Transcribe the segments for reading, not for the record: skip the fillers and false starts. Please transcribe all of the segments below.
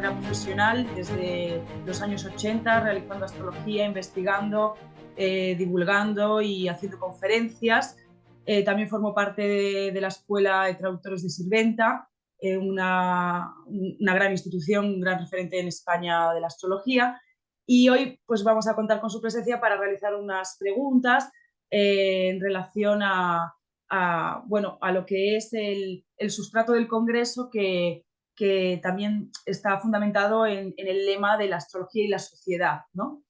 manera profesional desde los años 80, realizando astrología, investigando, divulgando y haciendo conferencias. También formo parte de la Escuela de Traductores de Sirventa, una gran institución, un gran referente en España de la astrología. Y hoy pues vamos a contar con su presencia para realizar unas preguntas en relación a lo que es el sustrato del Congreso, que también está fundamentado en el lema de la astrología y la sociedad, ¿no?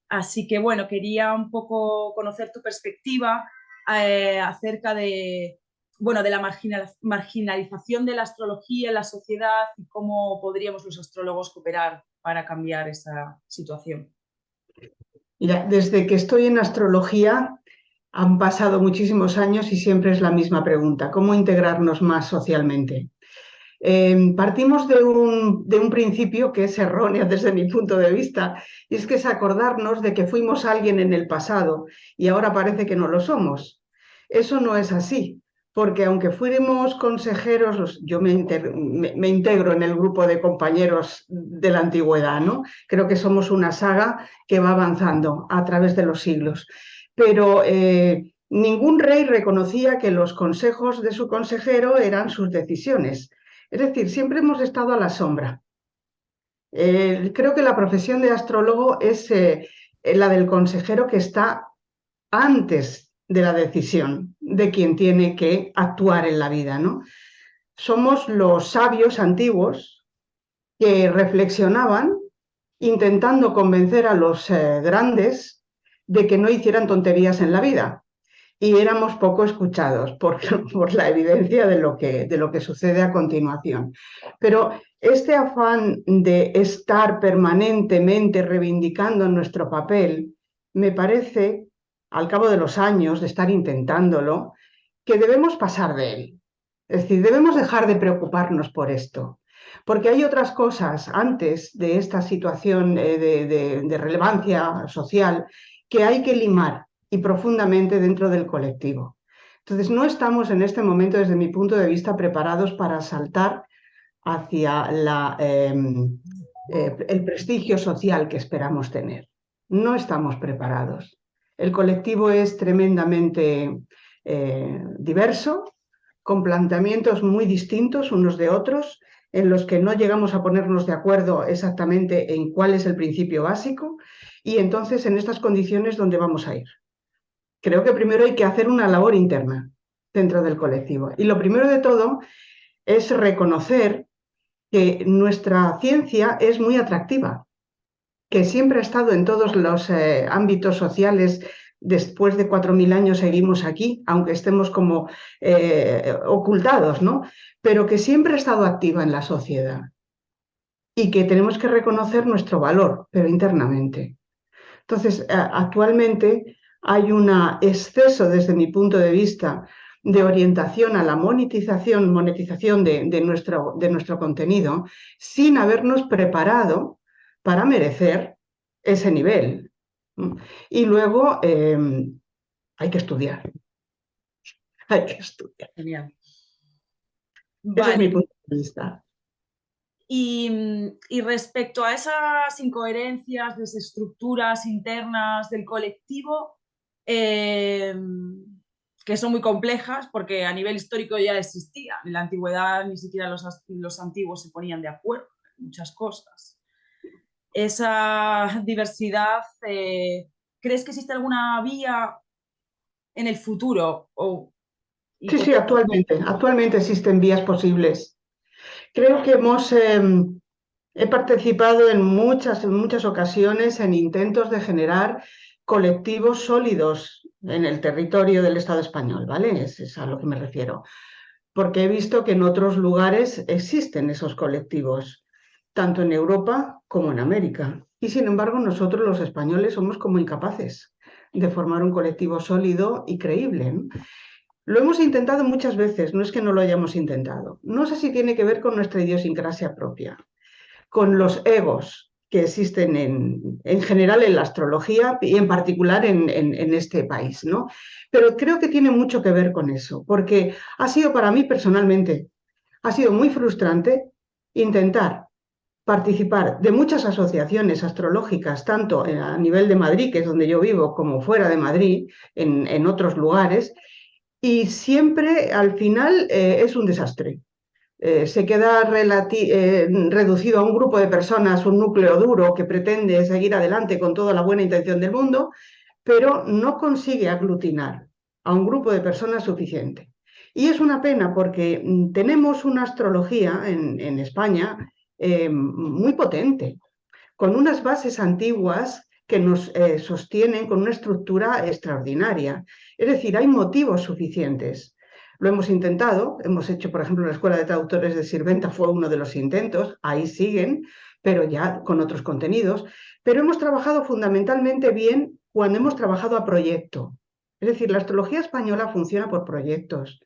Así que, bueno, quería un poco conocer tu perspectiva acerca de la marginalización de la astrología en la sociedad y cómo podríamos los astrólogos cooperar para cambiar esa situación. Mira, desde que estoy en astrología han pasado muchísimos años y siempre es la misma pregunta: ¿cómo integrarnos más socialmente? Partimos de un principio que es erróneo desde mi punto de vista, y es que es acordarnos de que fuimos alguien en el pasado y ahora parece que no lo somos. Eso no es así, porque aunque fuéramos consejeros, yo me integro en el grupo de compañeros de la antigüedad, ¿no? Creo que somos una saga que va avanzando a través de los siglos. Pero ningún rey reconocía que los consejos de su consejero eran sus decisiones. Es decir, siempre hemos estado a la sombra. Creo que la profesión de astrólogo es la del consejero que está antes de la decisión de quien tiene que actuar en la vida, ¿no? Somos los sabios antiguos que reflexionaban intentando convencer a los grandes de que no hicieran tonterías en la vida. Y éramos poco escuchados por la evidencia de lo que sucede a continuación. Pero este afán de estar permanentemente reivindicando nuestro papel, me parece, al cabo de los años de estar intentándolo, que debemos pasar de él. Es decir, debemos dejar de preocuparnos por esto, porque hay otras cosas antes de esta situación de relevancia social que hay que limar y profundamente dentro del colectivo. Entonces, no estamos en este momento, desde mi punto de vista, preparados para saltar hacia el prestigio social que esperamos tener. No estamos preparados. El colectivo es tremendamente diverso, con planteamientos muy distintos unos de otros, en los que no llegamos a ponernos de acuerdo exactamente en cuál es el principio básico, y entonces en estas condiciones, ¿dónde vamos a ir? Creo que primero hay que hacer una labor interna dentro del colectivo. Y lo primero de todo es reconocer que nuestra ciencia es muy atractiva, que siempre ha estado en todos los ámbitos sociales. Después de 4000 años seguimos aquí, aunque estemos como ocultados, ¿no? Pero que siempre ha estado activa en la sociedad y que tenemos que reconocer nuestro valor, pero internamente. Entonces, actualmente hay un exceso, desde mi punto de vista, de orientación a la monetización de nuestro contenido, sin habernos preparado para merecer ese nivel. Y luego hay que estudiar. Hay que estudiar. Genial. Ese es mi Vale. punto de vista. Y respecto a esas incoherencias, desestructuras internas del colectivo, que son muy complejas porque a nivel histórico ya existían. En la antigüedad ni siquiera los antiguos se ponían de acuerdo en muchas cosas. Esa diversidad, ¿crees que existe alguna vía en el futuro? Sí, actualmente existen vías posibles. Creo que he participado en muchas ocasiones en intentos de generar colectivos sólidos en el territorio del Estado español, ¿vale? Es a lo que me refiero. Porque he visto que en otros lugares existen esos colectivos, tanto en Europa como en América. Y sin embargo, nosotros los españoles somos como incapaces de formar un colectivo sólido y creíble, ¿no? Lo hemos intentado muchas veces, no es que no lo hayamos intentado. No sé si tiene que ver con nuestra idiosincrasia propia, con los egos que existen en general en la astrología y en particular en este país, ¿no? Pero creo que tiene mucho que ver con eso, porque ha sido para mí personalmente, ha sido muy frustrante intentar participar de muchas asociaciones astrológicas, tanto a nivel de Madrid, que es donde yo vivo, como fuera de Madrid, en otros lugares, y siempre al final es un desastre. Se queda reducido a un grupo de personas, un núcleo duro que pretende seguir adelante con toda la buena intención del mundo, pero no consigue aglutinar a un grupo de personas suficiente. Y es una pena porque tenemos una astrología en España muy potente, con unas bases antiguas que nos sostienen con una estructura extraordinaria. Es decir, hay motivos suficientes. Lo hemos intentado, hemos hecho, por ejemplo, la Escuela de Traductores de Sirventa fue uno de los intentos, ahí siguen, pero ya con otros contenidos. Pero hemos trabajado fundamentalmente bien cuando hemos trabajado a proyecto. Es decir, la astrología española funciona por proyectos,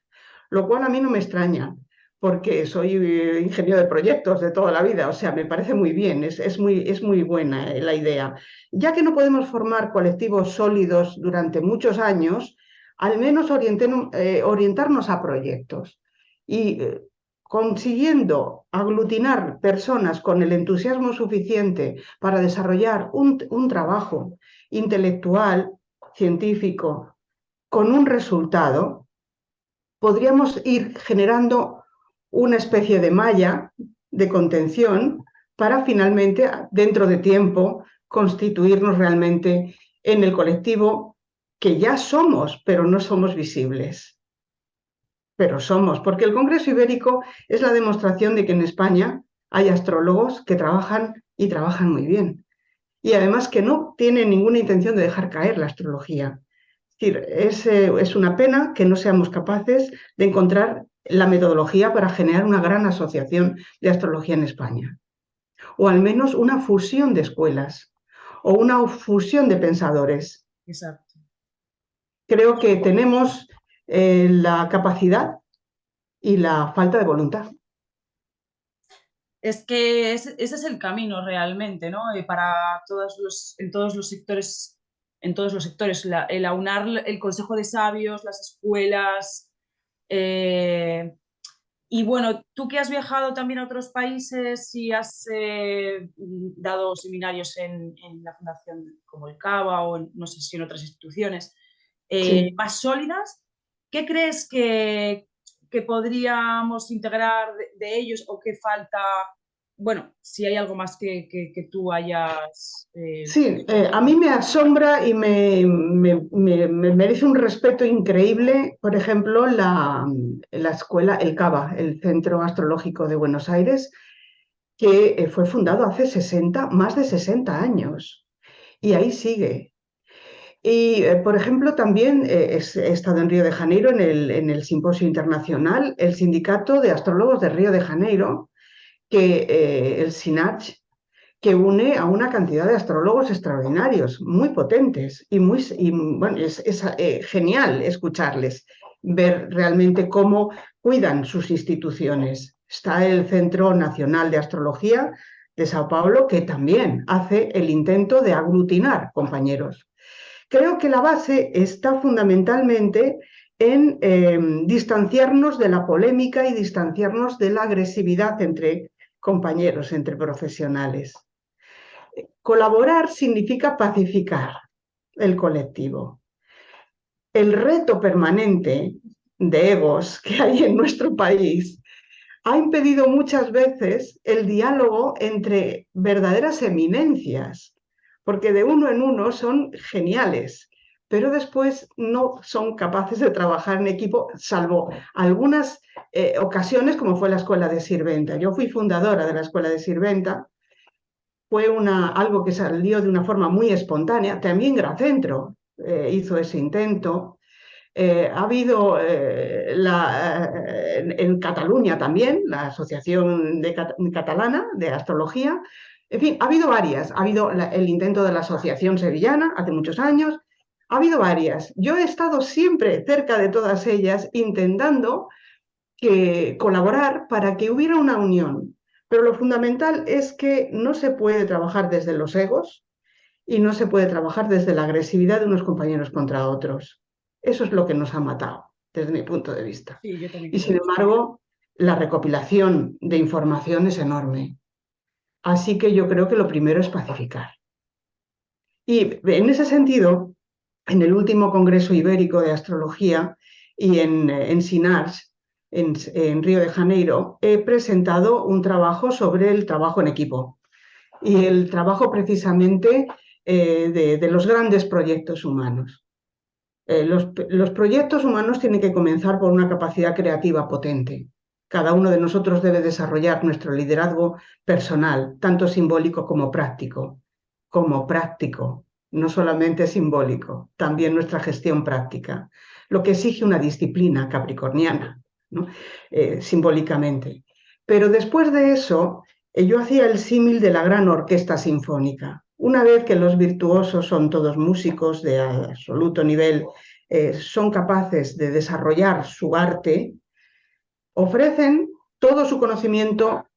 lo cual a mí no me extraña, porque soy ingeniero de proyectos de toda la vida, o sea, me parece muy bien, es muy buena la idea. Ya que no podemos formar colectivos sólidos durante muchos años, al menos orientarnos a proyectos y consiguiendo aglutinar personas con el entusiasmo suficiente para desarrollar un trabajo intelectual, científico, con un resultado, podríamos ir generando una especie de malla de contención para finalmente, dentro de tiempo, constituirnos realmente en el colectivo que ya somos, pero no somos visibles. Pero somos, porque el Congreso Ibérico es la demostración de que en España hay astrólogos que trabajan y trabajan muy bien. Y además que no tienen ninguna intención de dejar caer la astrología. Es una pena que no seamos capaces de encontrar la metodología para generar una gran asociación de astrología en España, o al menos una fusión de escuelas, o una fusión de pensadores. Exacto. Creo que tenemos la capacidad y la falta de voluntad. Es que ese es el camino realmente, ¿no? Para en todos los sectores, el aunar el Consejo de Sabios, las escuelas. eh, y bueno, tú que has viajado también a otros países y has dado seminarios en la Fundación como el Cava o no sé si en otras instituciones Sí. más sólidas, ¿qué crees que podríamos integrar de ellos o qué falta? Bueno, si hay algo más que tú hayas Sí, a mí observado. me asombra y me merece un respeto increíble, por ejemplo, la escuela, el CABA, el Centro Astrológico de Buenos Aires, que fue fundado hace más de 60 años y ahí sigue. Y, por ejemplo, también he estado en Río de Janeiro en el Simposio Internacional, el Sindicato de Astrólogos de Río de Janeiro, el SINACH, que une a una cantidad de astrólogos extraordinarios, muy potentes bueno, es genial escucharles, ver realmente cómo cuidan sus instituciones. Está el Centro Nacional de Astrología de Sao Paulo, que también hace el intento de aglutinar compañeros. Creo que la base está fundamentalmente en distanciarnos de la polémica y distanciarnos de la agresividad entre compañeros, entre profesionales. Colaborar significa pacificar el colectivo. El reto permanente de egos que hay en nuestro país ha impedido muchas veces el diálogo entre verdaderas eminencias, porque de uno en uno son geniales, pero después no son capaces de trabajar en equipo, salvo algunas ocasiones como fue la Escuela de Sirventa. Yo fui fundadora de la Escuela de Sirventa, fue algo que salió de una forma muy espontánea. También Gracentro hizo ese intento. Ha habido en Cataluña también, la Asociación Catalana de Astrología. En fin, ha habido varias. Ha habido el intento de la Asociación Sevillana hace muchos años. Ha habido varias. Yo he estado siempre cerca de todas ellas intentando colaborar para que hubiera una unión. Pero lo fundamental es que no se puede trabajar desde los egos y no se puede trabajar desde la agresividad de unos compañeros contra otros. Eso es lo que nos ha matado, desde mi punto de vista. Sí, yo también Y creo sin eso. embargo, la recopilación de información es enorme. Así que yo creo que lo primero es pacificar. Y en ese sentido, en el último Congreso Ibérico de Astrología y en SINARS, en Río de Janeiro, he presentado un trabajo sobre el trabajo en equipo y el trabajo precisamente de los grandes proyectos humanos. Los proyectos humanos tienen que comenzar por una capacidad creativa potente. Cada uno de nosotros debe desarrollar nuestro liderazgo personal, tanto simbólico como práctico, no solamente simbólico, también nuestra gestión práctica, lo que exige una disciplina capricorniana, ¿no? Simbólicamente. Pero después de eso, yo hacía el símil de la gran orquesta sinfónica. Una vez que los virtuosos son todos músicos de absoluto nivel, son capaces de desarrollar su arte, ofrecen todo su conocimiento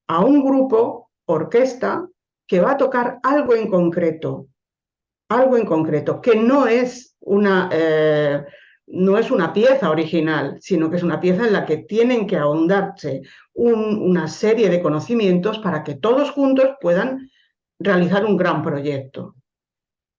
a un grupo, orquesta, que va a tocar algo en concreto, que no es una pieza original, sino que es una pieza en la que tienen que ahondarse una serie de conocimientos para que todos juntos puedan realizar un gran proyecto.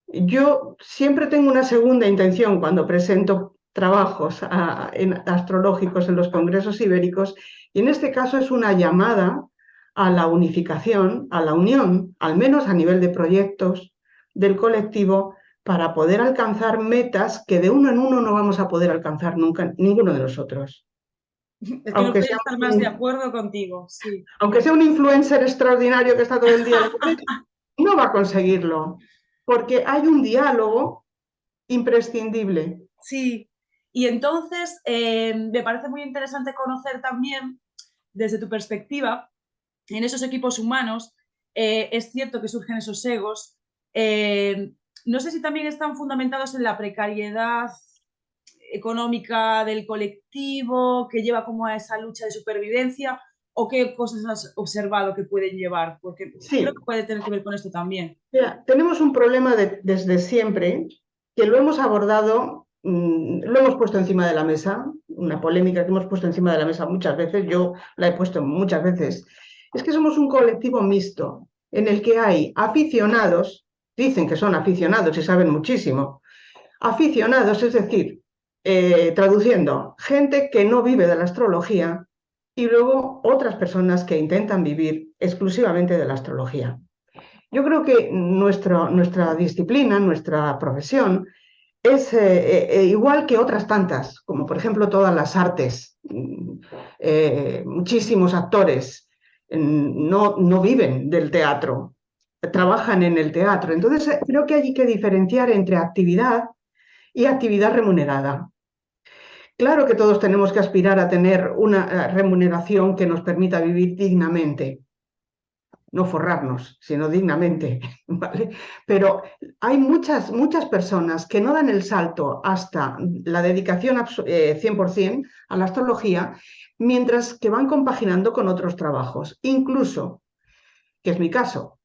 Yo siempre tengo una segunda intención cuando presento trabajos astrológicos en los congresos ibéricos, y en este caso es una llamada a la unificación, a la unión, al menos a nivel de proyectos del colectivo, para poder alcanzar metas que de uno en uno no vamos a poder alcanzar nunca ninguno de nosotros. Es que no podía estar más de acuerdo contigo, sí. Aunque sea un influencer extraordinario que está todo el día en la red, no va a conseguirlo, porque hay un diálogo imprescindible. Sí, y entonces me parece muy interesante conocer también desde tu perspectiva en esos equipos humanos. Es cierto que surgen esos egos. No sé si también están fundamentados en la precariedad económica del colectivo que lleva como a esa lucha de supervivencia, o qué cosas has observado que pueden llevar, porque creo Sí, que puede tener que ver con esto también. mira, tenemos un problema desde siempre que lo hemos abordado, lo hemos puesto encima de la mesa, una polémica que hemos puesto encima de la mesa muchas veces, yo la he puesto muchas veces. Es que somos un colectivo mixto en el que hay aficionados, dicen que son aficionados y saben muchísimo, aficionados, es decir, traduciendo, gente que no vive de la astrología, y luego otras personas que intentan vivir exclusivamente de la astrología. Yo creo que nuestra disciplina, nuestra profesión, es igual que otras tantas, como por ejemplo todas las artes. Muchísimos actores no viven del teatro, trabajan en el teatro. Entonces, creo que hay que diferenciar entre actividad y actividad remunerada. Claro que todos tenemos que aspirar a tener una remuneración que nos permita vivir dignamente, no forrarnos, sino dignamente, ¿vale? Pero hay muchas personas que no dan el salto hasta la dedicación 100% a la astrología, mientras que van compaginando con otros trabajos, incluso, que es mi caso,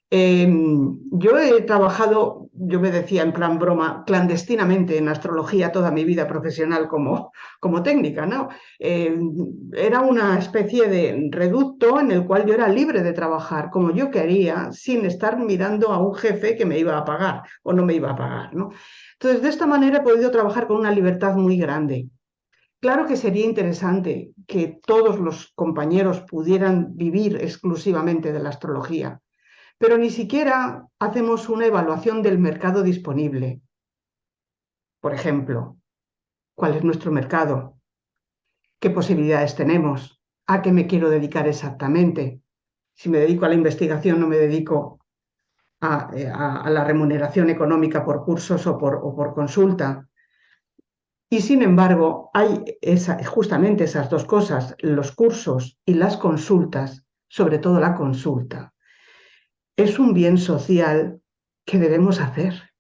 yo he trabajado, yo me decía en plan broma, clandestinamente en astrología toda mi vida profesional como técnica, ¿no? Era una especie de reducto en el cual yo era libre de trabajar como yo quería, sin estar mirando a un jefe que me iba a pagar o no me iba a pagar, ¿no? Entonces, de esta manera he podido trabajar con una libertad muy grande. Claro que sería interesante que todos los compañeros pudieran vivir exclusivamente de la astrología, pero ni siquiera hacemos una evaluación del mercado disponible. Por ejemplo, ¿cuál es nuestro mercado? ¿Qué posibilidades tenemos? ¿A qué me quiero dedicar exactamente? Si me dedico a la investigación, no me dedico a la remuneración económica por cursos o por consulta. Y sin embargo, hay justamente esas dos cosas, los cursos y las consultas, sobre todo la consulta. Es un bien social que debemos hacer.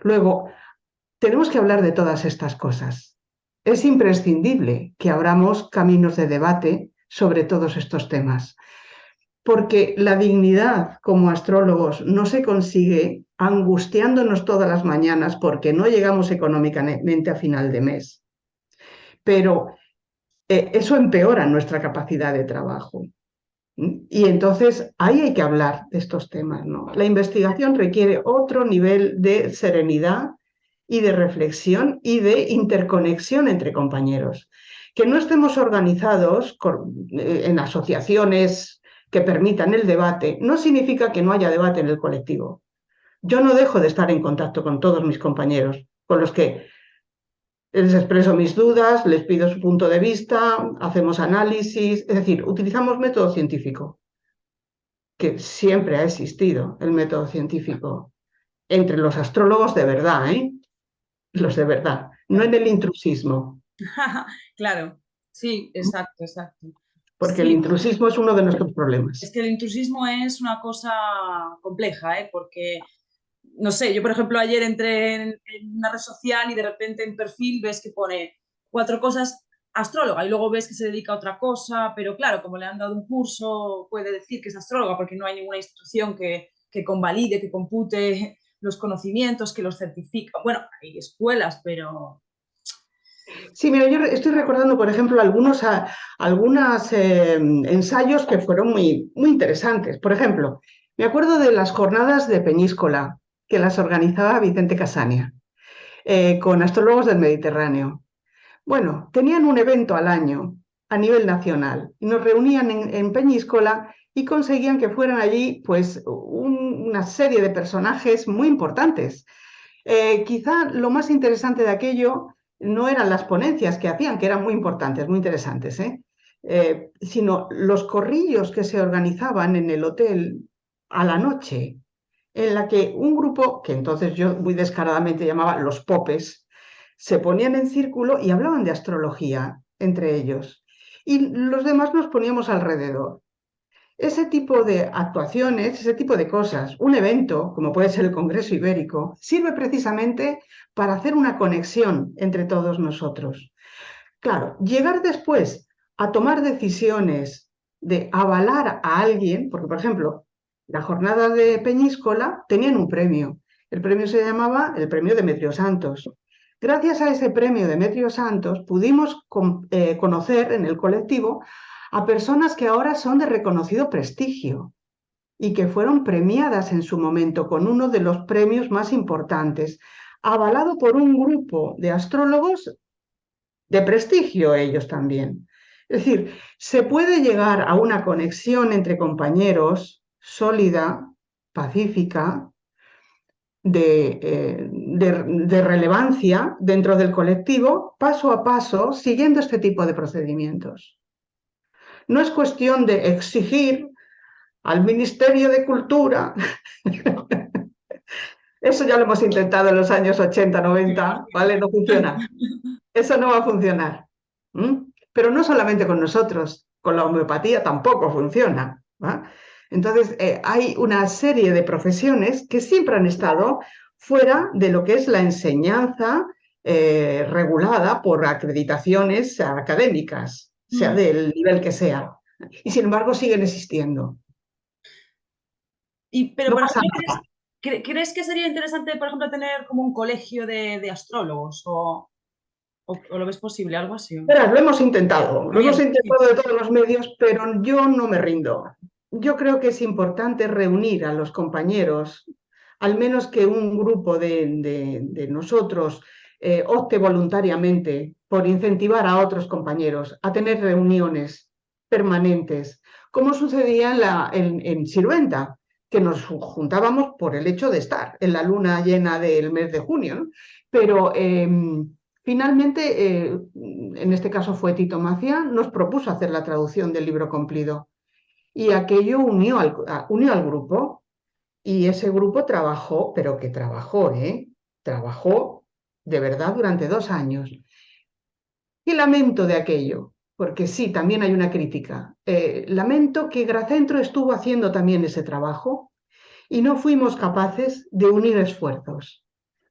Luego, tenemos que hablar de todas estas cosas. Es imprescindible que abramos caminos de debate sobre todos estos temas, porque la dignidad como astrólogos no se consigue angustiándonos todas las mañanas porque no llegamos económicamente a final de mes, pero eso empeora nuestra capacidad de trabajo. Y entonces ahí hay que hablar de estos temas, ¿no? La investigación requiere otro nivel de serenidad y de reflexión y de interconexión entre compañeros. Que no estemos organizados en asociaciones que permitan el debate no significa que no haya debate en el colectivo. Yo no dejo de estar en contacto con todos mis compañeros, con los que les expreso mis dudas, les pido su punto de vista, hacemos análisis, es decir, utilizamos método científico, que siempre ha existido el método científico entre los astrólogos de verdad, ¿eh? Los de verdad, no en Claro. el intrusismo, Claro, sí, exacto, exacto. porque el Sí, intrusismo es uno de nuestros es problemas. que el intrusismo es una cosa compleja, ¿eh? Porque, no sé, yo por ejemplo ayer entré en una red social y de repente en perfil ves que pone cuatro cosas astróloga y luego ves que se dedica a otra cosa, pero claro, como le han dado un curso, puede decir que es astróloga porque no hay ninguna institución que convalide, que compute los conocimientos, que los certifica. Bueno, hay escuelas, pero... Sí, mira, yo estoy recordando, por ejemplo, algunos ensayos que fueron muy interesantes. Por ejemplo, me acuerdo de las jornadas de Peñíscola, que las organizaba Vicente Casania, con astrólogos del Mediterráneo. Bueno, tenían un evento al año a nivel nacional y nos reunían en Peñíscola y conseguían que fueran allí pues una serie de personajes muy importantes. Quizá lo más interesante de aquello no eran las ponencias que hacían, que eran muy importantes, muy interesantes, sino los corrillos que se organizaban en el hotel a la noche, en la que un grupo, que entonces yo muy descaradamente llamaba los popes, se ponían en círculo y hablaban de astrología entre ellos. Y los demás nos poníamos alrededor. Ese tipo de actuaciones, ese tipo de cosas, un evento, como puede ser el Congreso Ibérico, sirve precisamente para hacer una conexión entre todos nosotros. Claro, llegar después a tomar decisiones de avalar a alguien, porque por ejemplo, la jornada de Peñíscola tenían un premio. El premio se llamaba el Premio Demetrio Santos. Gracias a ese premio Demetrio Santos pudimos conocer en el colectivo a personas que ahora son de reconocido prestigio y que fueron premiadas en su momento con uno de los premios más importantes, avalado por un grupo de astrólogos de prestigio ellos también. Es decir, se puede llegar a una conexión entre compañeros sólida, pacífica, de relevancia dentro del colectivo, paso a paso, siguiendo este tipo de procedimientos. No es cuestión de exigir al Ministerio de Cultura. Eso ya lo hemos intentado en los años 80, Me 90, imagino. ¿vale? No funciona. Eso no va a funcionar. ¿Mm? Pero no solamente con nosotros, con la homeopatía tampoco funciona. ¿Va? Entonces, hay una serie de profesiones que siempre han estado fuera de lo que es la enseñanza regulada por acreditaciones académicas, sea Mm. del nivel que sea. Y sin embargo siguen existiendo. Y, pero, No por pasa ejemplo, nada. ¿crees que sería interesante, por ejemplo, tener como un colegio de astrólogos? ¿O lo ves posible, algo así? Verás, lo hemos También, sí. intentado de todos los medios, pero yo no me rindo. Yo creo que es importante reunir a los compañeros, al menos que un grupo de nosotros opte voluntariamente por incentivar a otros compañeros a tener reuniones permanentes, como sucedía en Sirventa, que nos juntábamos por el hecho de estar en la luna llena del mes de junio, ¿no? Pero finalmente, en este caso fue Tito Macía, nos propuso hacer la traducción del libro cumplido y aquello unió al grupo y ese grupo trabajó, pero que trabajó, ¿eh? Trabajó de verdad durante 2 años. Y lamento de aquello, porque sí, también hay una crítica. Lamento que Gracentro estuvo haciendo también ese trabajo y no fuimos capaces de unir esfuerzos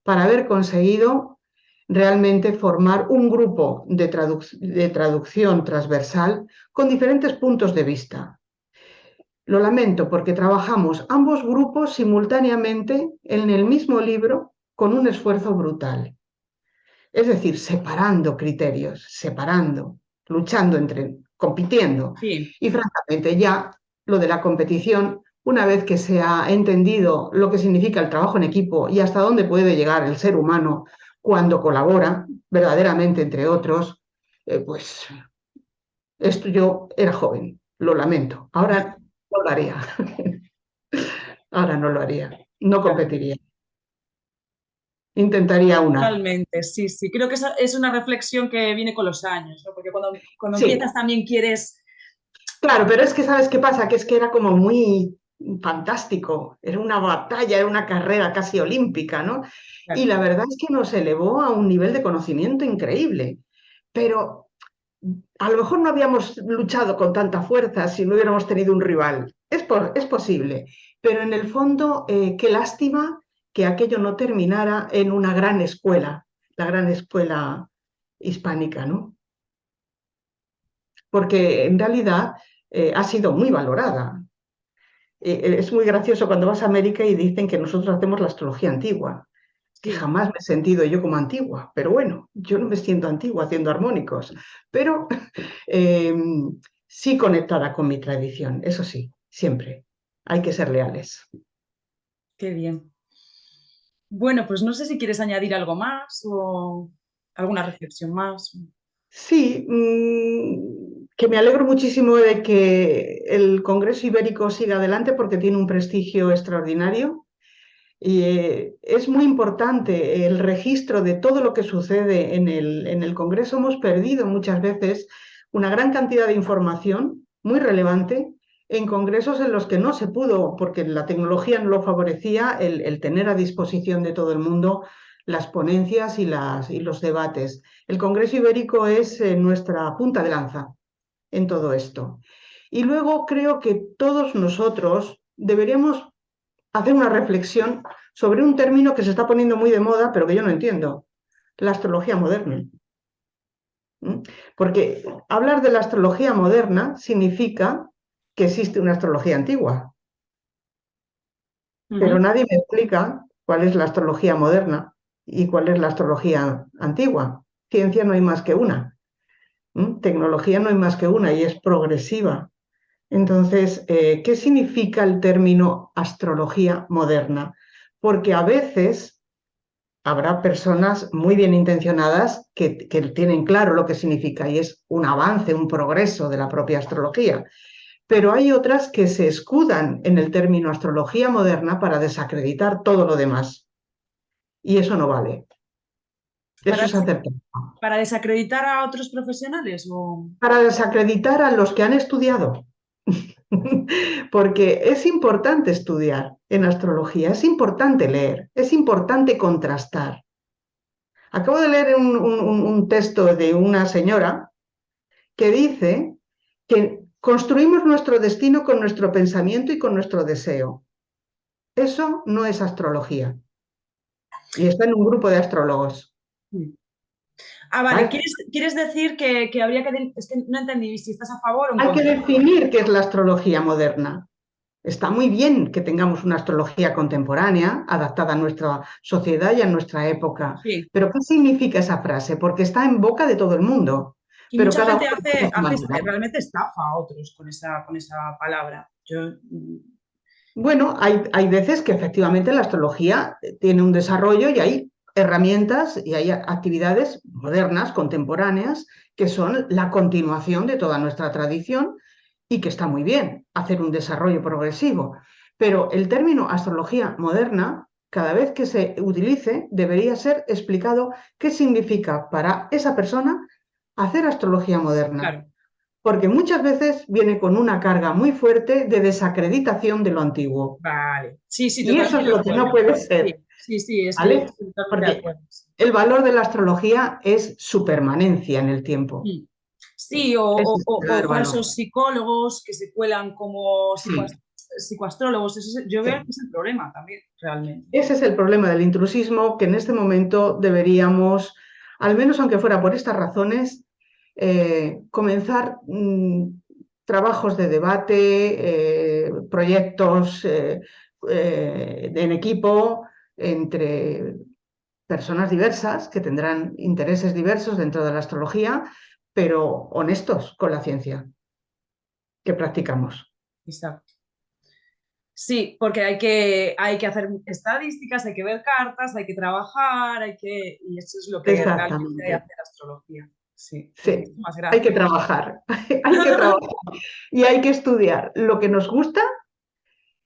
para haber conseguido realmente formar un grupo de traducción transversal con diferentes puntos de vista. Lo lamento porque trabajamos ambos grupos simultáneamente en el mismo libro con un esfuerzo brutal. Es decir, separando criterios, separando, luchando compitiendo. Sí. Y francamente ya lo de la competición, una vez que se ha entendido lo que significa el trabajo en equipo y hasta dónde puede llegar el ser humano cuando colabora verdaderamente entre otros, pues esto yo era joven, lo lamento. Ahora no lo haría. Ahora no lo haría. No Claro. competiría. Intentaría una. Totalmente, sí, sí. Creo que esa es una reflexión que viene con los años, ¿no? Porque cuando empiezas Sí, también quieres... claro, pero es que ¿sabes qué pasa? Que es que era como muy fantástico. Era una batalla, era una carrera casi olímpica, ¿no? Y Claro, la verdad es que nos elevó a un nivel de conocimiento increíble. Pero a lo mejor no habíamos luchado con tanta fuerza si no hubiéramos tenido un rival. Es posible, pero en el fondo, qué lástima que aquello no terminara en una gran escuela, la gran escuela hispánica, ¿no? Porque en realidad ha sido muy valorada. Es muy gracioso cuando vas a América y dicen que nosotros hacemos la astrología antigua, que sí. jamás me he sentido yo como antigua, pero bueno, yo no me siento antigua haciendo armónicos, pero eh, sí conectada con mi tradición, eso sí, siempre. Hay que ser leales. Qué bien. Bueno, pues no sé si quieres añadir algo más o alguna reflexión más. Sí, que me alegro muchísimo de que el Congreso Ibérico siga adelante porque tiene un prestigio extraordinario. Y es muy importante el registro de todo lo que sucede en el Congreso. Hemos perdido muchas veces una gran cantidad de información muy relevante en congresos en los que no se pudo, porque la tecnología no lo favorecía, el tener a disposición de todo el mundo las ponencias y los debates. El Congreso Ibérico es nuestra punta de lanza en todo esto. Y luego creo que todos nosotros deberíamos hacer una reflexión sobre un término que se está poniendo muy de moda, pero que yo no entiendo, la astrología moderna. ¿Mm? Porque hablar de la astrología moderna significa que existe una astrología antigua, pero Ujú. nadie me explica cuál es la astrología moderna y cuál es la astrología antigua. Ciencia no hay más que una, tecnología no hay más que una y es progresiva. Entonces, ¿qué significa el término astrología moderna? Porque a veces habrá personas muy bien intencionadas que tienen claro lo que significa y es un avance, un progreso de la propia astrología. Pero hay otras que se escudan en el término astrología moderna para desacreditar todo lo demás. Y eso no vale. Eso Para, es hacer para desacreditar a otros profesionales o... para desacreditar a los que han estudiado. Porque es importante estudiar en astrología, es importante leer, es importante contrastar. Acabo de leer un texto de una señora que dice que construimos nuestro destino con nuestro pensamiento y con nuestro deseo. Eso no es astrología. Y está en un grupo de astrólogos. Mm. Ah, vale. ¿Vale? ¿Quieres decir que habría que... Es que no entendí si estás a favor o en Hay que contra. definir qué es la astrología moderna. Está muy bien que tengamos una astrología contemporánea, adaptada a nuestra sociedad y a nuestra época. Sí. Pero ¿qué significa esa frase? Porque está en boca de todo el mundo. Y Pero mucha cada gente uno tiene su hace manera. realmente estafa a otros con esa palabra. Yo, Bueno, hay veces que efectivamente la astrología tiene un desarrollo y hay herramientas y hay actividades modernas, contemporáneas, que son la continuación de toda nuestra tradición y que está muy bien hacer un desarrollo progresivo. Pero el término astrología moderna, cada vez que se utilice, debería ser explicado qué significa para esa persona hacer astrología moderna, claro. porque muchas veces viene con una carga muy fuerte de desacreditación de lo antiguo. Vale. Sí, sí, Y eso es totalmente de lo que no acuerdo. puede Sí, ser, sí, sí, ¿vale? estoy totalmente de Porque acuerdo. el valor de la astrología es su permanencia en el tiempo. Mm. Sí, Ese es el o verdadero valor. falsos psicólogos que se cuelan como Sí, psicoastrólogos. Yo veo que sí. es el problema también, realmente. Ese es el problema del intrusismo que en este momento deberíamos, al menos aunque fuera por estas razones, comenzar trabajos de debate, proyectos en equipo entre personas diversas que tendrán intereses diversos dentro de la astrología, pero honestos con la ciencia que practicamos. exacto. Sí, porque hay que hacer estadísticas, hay que ver cartas, hay que trabajar, y eso es lo que realmente Exactamente. hace la astrología. Sí, Sí, muchísimas hay que gracias. trabajar, hay que trabajar y hay que estudiar lo que nos gusta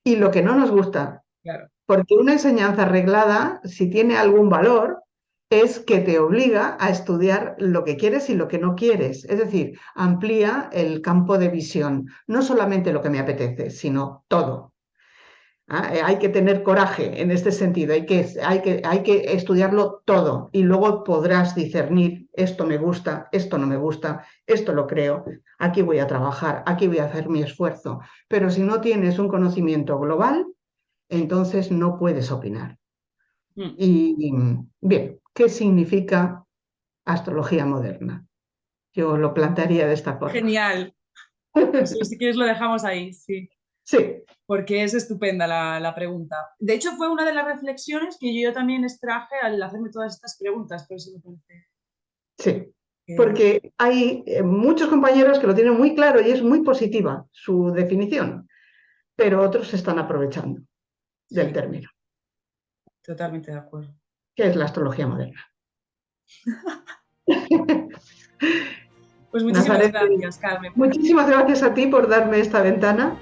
y lo que no nos gusta. Claro. Porque una enseñanza reglada, si tiene algún valor, es que te obliga a estudiar lo que quieres y lo que no quieres. Es decir, amplía el campo de visión, no solamente lo que me apetece, sino todo. Hay que tener coraje en este sentido, hay que estudiarlo todo y luego podrás discernir, esto me gusta, esto no me gusta, esto lo creo, aquí voy a trabajar, aquí voy a hacer mi esfuerzo. Pero si no tienes un conocimiento global, entonces no puedes opinar. Mm. Y bien, ¿qué significa astrología moderna? Yo lo plantearía de esta forma. Genial. Pues si quieres lo dejamos ahí, sí, Sí, porque es estupenda la pregunta. De hecho, fue una de las reflexiones que yo también extraje al hacerme todas estas preguntas, por eso me parece sí, que... porque hay muchos compañeros que lo tienen muy claro y es muy positiva su definición, pero otros se están aprovechando del Sí, término, totalmente de acuerdo. que es la astrología moderna. Pues muchísimas Nazaret, gracias, Carmen, por muchísimas gracias a ti por darme esta ventana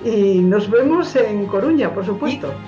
y nos vemos en Coruña, por aquí. supuesto.